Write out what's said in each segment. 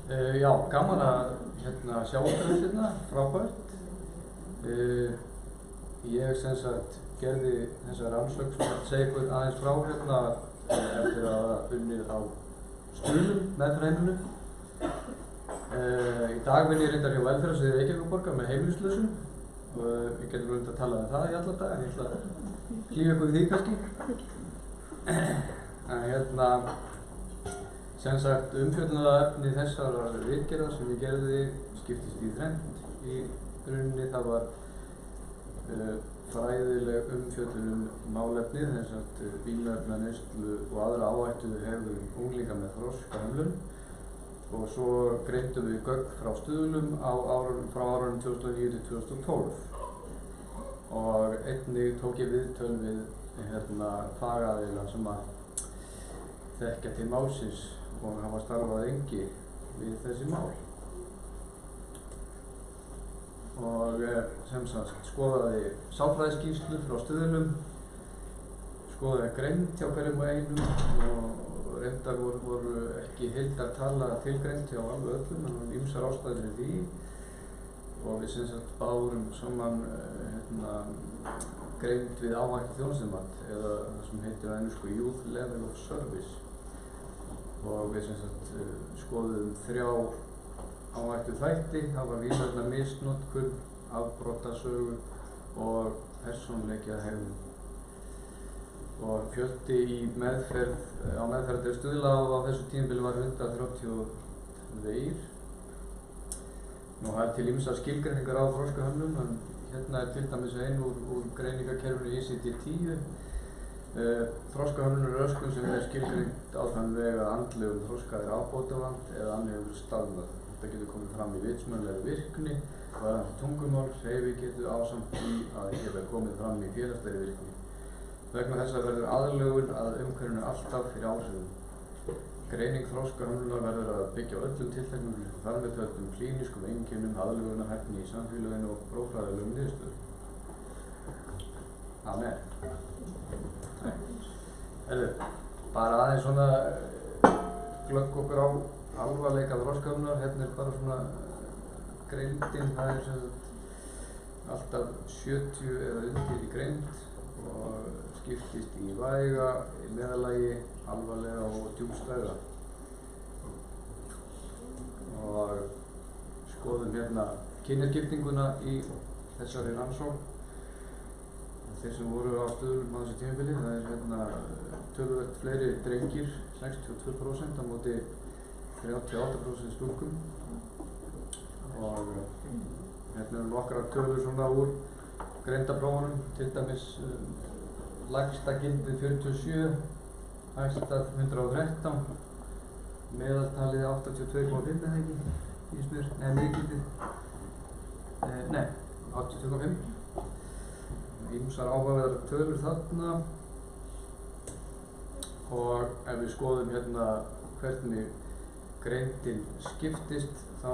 Já, gaman að sjá okkur hérna, frábært. Ég sem sagt gerði þessa rannsókn sem ég segi ykkur aðeins frá hérna eftir að hafa unnið á Stuðlum, meðferðarheimilinu. Í dag vinn ég reyndar hjá velferðarsviði Reykjavíkurborgar með heimilislausum og við getum reynd að tala um það í alla dag, en ég ætla að hlífa ykkur við því kannski. En sem sagt, umfjöllunarefni þessara ritgerðar sem ég gerði skiptist í þrennt í rauninni. Það var fræðileg umfjöllun málefnið, sem sagt vímuefnaneyslu og aðra áhættu hegðun unglinga með þroskahömlun, og svo greindum við gögn frá Stuðlum frá árunum 2009 til 2012 og einnig tók ég viðtöl við fagaðila sem að þekkja til málsins og hafa starfað lengi við þessi mál. Og sem sagt skoðaði sálfræðiskýrslur frá Stuðlum, skoðaði greind hjá hverjum og einum og reyndar voru ekki heildartala tilgreind hjá alveg öllum, en ýmsar ástæður fyrir því. Og við sem sagt bárum saman greind við áhættu þjónustumat, eða það sem heitir á ensku Youth Level of Service. Og við sem sagt skoðum 3 áhættu þætti. Það var vímuefnamisnotkun, afbrotasögu og persónuleikahegðun. Og fjöldi í meðferð á meðferðardeild Stuðla á þessu tímabili var 132. Nú það til ýmsar skilgreiningar á þroskahömlun, en hérna til dæmis ein úr greiningakerfinu ICD-10. Þroskahömlun röskun sem skilgreind á þann veg að andlegum þroska ábótavant eða hann hefur staðnað. Þetta getur komið fram í vitsmunalegri virkni, varðandi tungumál, hreyfigetu ásamt því að geta komið fram í félagslegri virkni. Vegna þess að verður aðlögun að umhverfinu alltaf fyrir áhrifum. Greining þroskahömlunar verður að byggja á öllum tilteknum þar með töldum klínískum einkennum, aðlögunarhæfni í samfélaginu og prófræðilegum niðurstöðum. Amen. Bara aðeins svona glögg okkur á alvarleika þroskahömlunar. Hérna bara svona greindin, það sem alltaf 70 eða undir í greind og skiptist í væga, í meðallagi, alvarlega og djúpstæða. Og skoðum hérna kynjaskiptinguna í þessari rannsókn. Þeir sem voru á Stuðlum á þessu tímabili, það töluvert fleiri drengir, 62% á móti 38% stúlkum. Og hérna eru nokkrar tölur svona úr greindaprófunum, til dæmis lægsta gildið 47, hæsta 113, meðaltalið 82,5 eða ekki, finnst mér, eða miðgildið, nei, 82,5. Ýmsar áhugaverðar tölur þarna. Og ef við skoðum hérna hvernig greindin skiptist, þá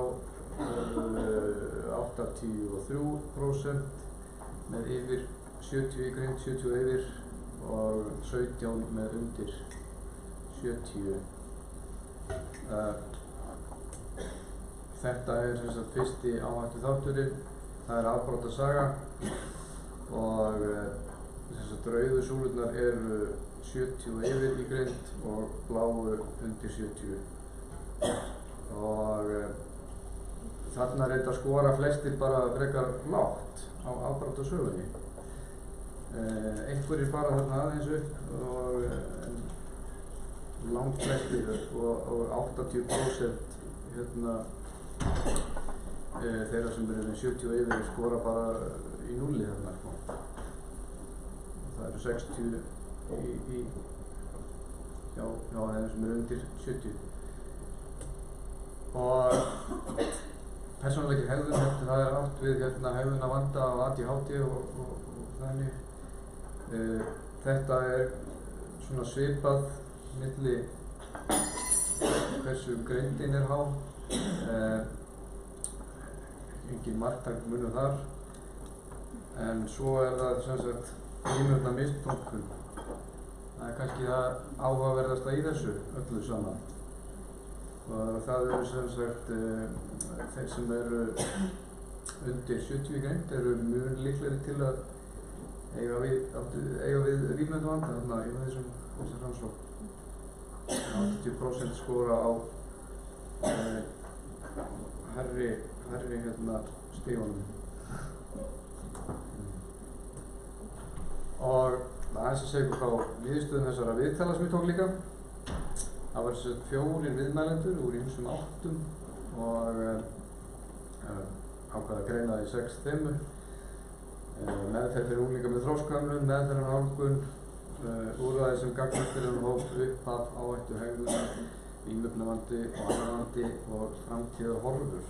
83% með yfir 70 í greind, 70 yfir og 17 með undir 70. Þetta sem sagt fyrsti áhættu þátturinn, það afbrotasaga og sem sagt rauðu súlurnar eru 70 yfir í greind og bláu undir 70. Og þarna reynda að skora flestir bara frekar lágt á afbrotasögunni. Einhverjir fara þarna aðeins upp og langt flestir og 80% þeirra sem eru 70 yfir skora bara í núlli þarna. Það eru 60 hjá þeim sem eru undir 70. Og persónuleiki hegðun, það átt við hegðunarvanda af ADHD og þannig. Þetta svona svipað milli hversu greindin há. Engin marktæk munur þar. En svo það sem sagt vímuefnamisnotkun. Það kannski það áhugaverðasta í þessu öllu saman. og það eru sem sagt þeir sem eru undir 70 í greind eru mjög líklegri til að eiga við vímuefnavanda þarna í þessum rannsókn. 80% skora á hærri stígunum. Og aðeins að segja ykkur frá niðurstöðum þessara viðtala sem ég tók líka. Það var 4 viðmælendur úr ýmsum áttum og ákvað að greina það í 6 þemur. Meðferð fyrir unglinga með þroskahömlun, meðferðarnálgun, úrræði sem gagnast fyrir hóp, upphaf, áhættu, hegðun, vímuefnavandi og annar vandi og framtíðarhorfur.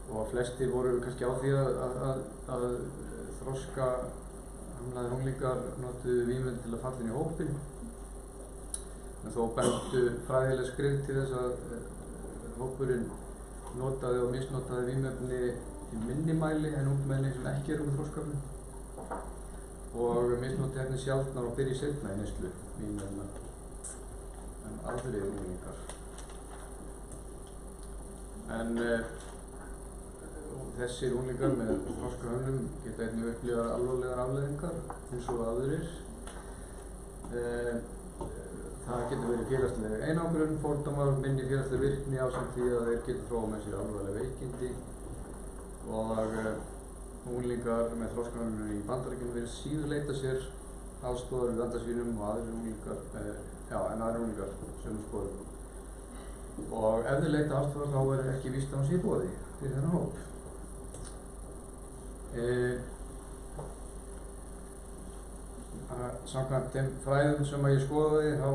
Og flestir voru kannski á því að þroskahamlaðir unglingar notuðu vímuefni til að falla inn í hópinn. En þó bentu fræðileg skrif til þess að hópurinn notaði og misnotaði vímuefni í minni mæli en ungmenni sem ekki eru með þroskahömlun og misnoti efni sjaldnar og byrji seinna í neyslu vímuefna en aðrir unglingar. En þessir unglingar með þroskahömlun geta einnig upplifað alvarlegar afleiðingar eins og aðrir. Það getur verið félagsleg einangrun, fordómar, minni félagsleg virkni ásamt því að þeir geta þróað með sér alvarleg veikindi og unglingar með þroskahömlun í Bandaríkjunum virðast síður leita sér aðstoðar við vanda sínum og aðrir unglingar, aðrir unglingar sömu skoðun. Og ef þeir leita aðstoðar þá er ekki víst að hún sé í boði fyrir þennan hóp. Samkvæmt þeim fræðum sem ég skoðaði þá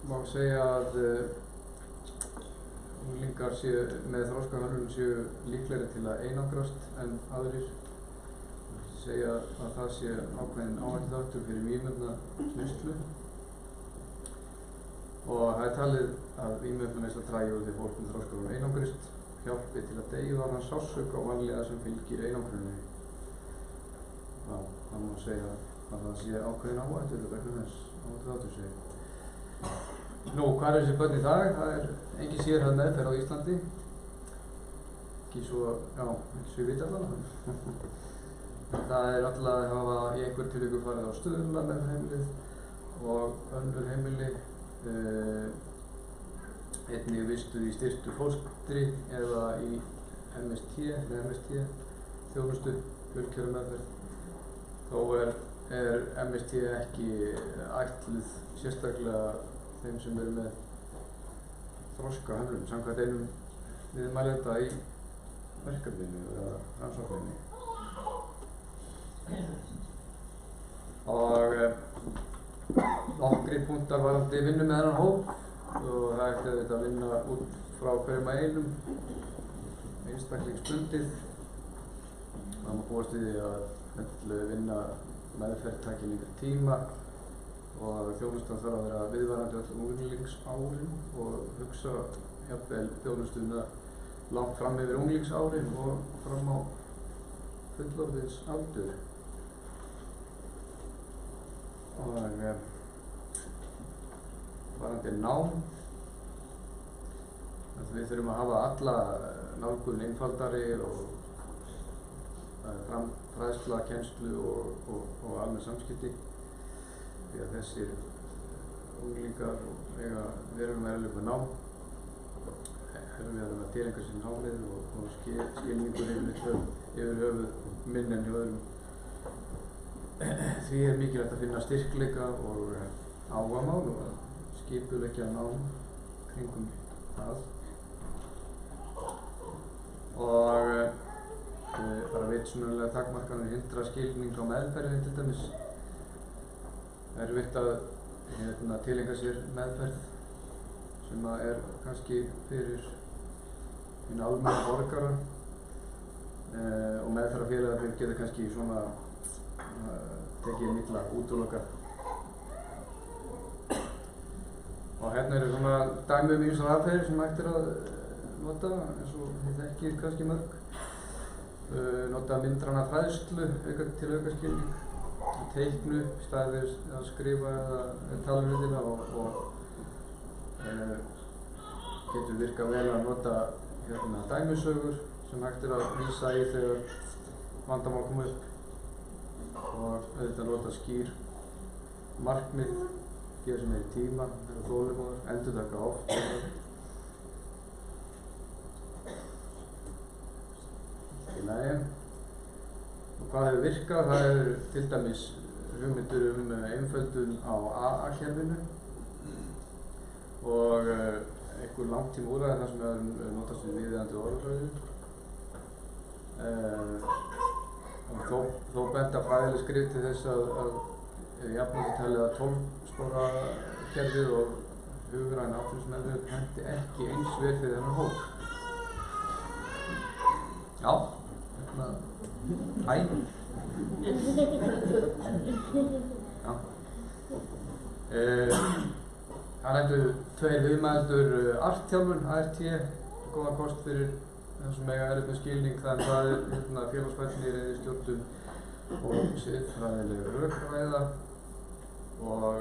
má segja að unglingar með þroskahömlun séu líklegri til að einangrast en aðrir. Segja að það sé ákveðinn áhættuþáttur fyrir vímuefnaneyslu og það er talið að vímuefnaneysla dragi úr því fólk með þroskahömlun einangrist, hjálpi til að deyfa þann sársauka og vanlíðan sem fylgir einangrunni. Það má segja að það sé ákveðin áhættur vegna þess áhættuþáttur segja. Nú, hvað er þessi börn í dag? Það er engin sérhæfð meðferð á Íslandi. Ekki svo ég veit allavega. Það er alltaf að hafa í einhver tilvikum farið á Stuðlameðferðarheimilið og önnur heimili. Einnig vistuð í styrktu fóstri eða í MST þjónustu, fjölkjörameðferð. Þó er MST ekki ætluð sérstaklega þeim sem eru með þroskahömlun samkvæmt einum viðmælenda í verkefninu eða rannsókninni. Og nokkrir punktar varðandi vinnu með þennan hóp og það er eftir að vinna út frá hverjum að einum einstaklingsbundið. Það má búast við því að vinna meðferð taki lengri tíma og þjónustan þarf að vera viðvarandi öll unglingsárin og hugsa jafnvel þjónustuna langt fram yfir unglingsárin og fram á fullorðinsaldur. Og varðandi nám, við þurfum að hafa alla nálgun einfaldari og fræðsla, kennslu og almenn samskipti því að þessir unglingar eiga verulegum erfiðleikum með nám, erfiðara með að tileinka sér námið og skilningur yfir höfuð minni en hjá öðrum. Því er mikilvægt að finna styrkleika og áhugamál og að skipuleggja nám kringum það. Og bara vitsmunalega takmarkanir hindra skilning á meðferðinni til dæmis. Erfitt að tileinka sér meðferð sem er kannski fyrir hinn almenna borgara og meðferðarfélagarnir geta kannski svona tekið illa útiloka. Og hérna eru svona dæmi ýmsar aðferðir sem hægt að nota eins og þið þekkið kannski mörg. Nota myndræna fræðslu til auka skilning. teiknu í staðið fyrir að skrifa eða tala um hlutina og getur virkað vel að nota dæmisögur sem hægt að vísa í þegar vandamál koma upp og auðvitað nota skýr markmið, gefa sér meiri tíma, vera þolinmóður, endurtaka oft. Í lagi. Og hvað hefur virkað? Það hefur til dæmis hugmyndir einföldun á AA-kerfinu og einhver langtíma úrræði þar sem við notast við viðeigandi orðræðu. Þó benda fræðileg skrif til þess að jafnvel talið að 12 spora kerfið og hugræn áfengismeðferð henti ekki eins vel fyrir þennan hóp. Já, hæ. Já. Það nefndu 2 viðmælendur ART-þjálfun, ART, góðan kost fyrir þessum mega erfið skilning, þannig að það félagsfærni, reiðistjórnun og siðfræðileg rökræða og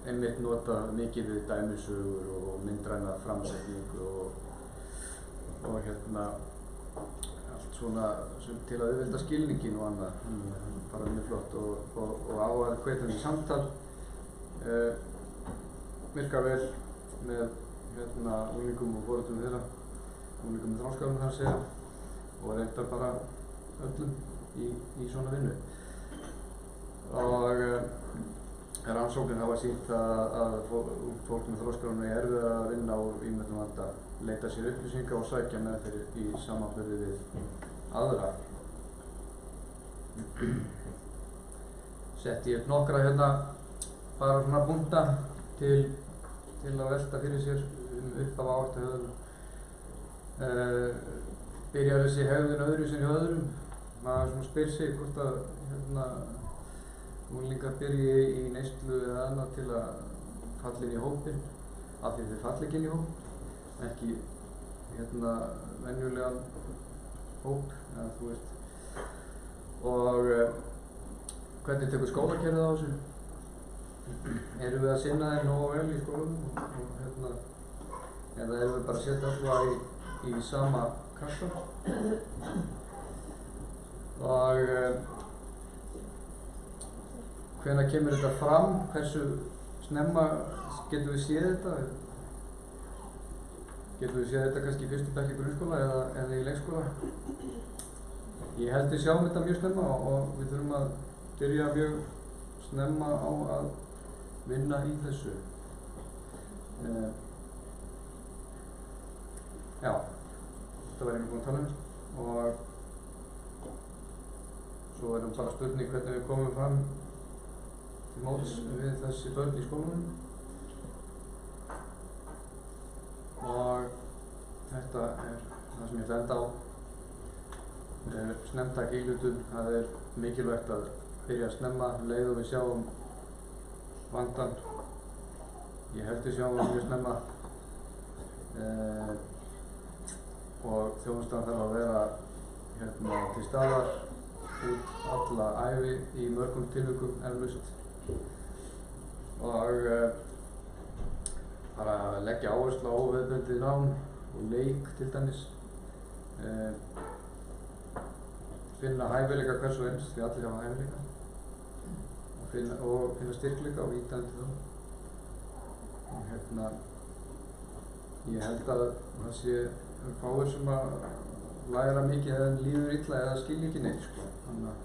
einmitt nota mikið við dæmisögur og myndræna framsetning og allt svona til að auðvelda skilningin og annað, bara mjög flott og á að hvetjandi samtal virkar vel með unglingum og foreldrum þeirra, unglingum með þroskahömlun þar að segja og reyndar bara öllum í svona vinnu. Og rannsóknir hafa sýnt að fólk með þroskahömlun er erfiðara að vinna úr ýmsum vanda, leita sér upplýsinga og sækja meðferð í samanburði við aðra. Setti ég upp nokkra bara svona punkta til að velta fyrir sér uppaf áhættuhegðun. Byrjar þessi hegðun öðruvísi en hjá öðrum. Maður svona spyr sig hvort að unglingar byrji í neyslu eða annað til að falla inn í hópinn af því þeir falla ekki inn í hóp, ekki venjulegan hóp, eða þú veist. Og hvernig tekur skólakerfið á þessu? Erum við að sinna þeim nógu vel í skólanum eða erum við bara að setja alla í sama kassa? Og hvenær kemur þetta fram? Hversu snemma getum við séð þetta? Getum við séð þetta kannski í fyrstu bekk í grunnskóla eða í leikskóla? Ég held við sjáum þetta mjög snemma og við þurfum að byrja mjög snemma á að vinna í þessu. Já, þetta var ég búinn að tala um og svo bara spurning hvernig við komum fram til móts við þessi börn í skólanum. Og þetta það sem ég ætla að enda á. Snemmtæk íhlutun, það mikilvægt að byrja að snemma leið og við sjáum vandann. Ég held við sjáum mjög snemma og þjónustan þarf að vera til staðar út alla ævi í mörgum tilvikum eflaust og bara leggja áherslu á óhefðbundið nám og leik til dæmis. Finna hæfileika hvers og eins, því allir hafa hæfileika og finna styrkleika og ýta undir þá. Og ég held að það sé fáir sem að læra mikið eða líður illa eða skilja ekki neitt, sko. Þannig að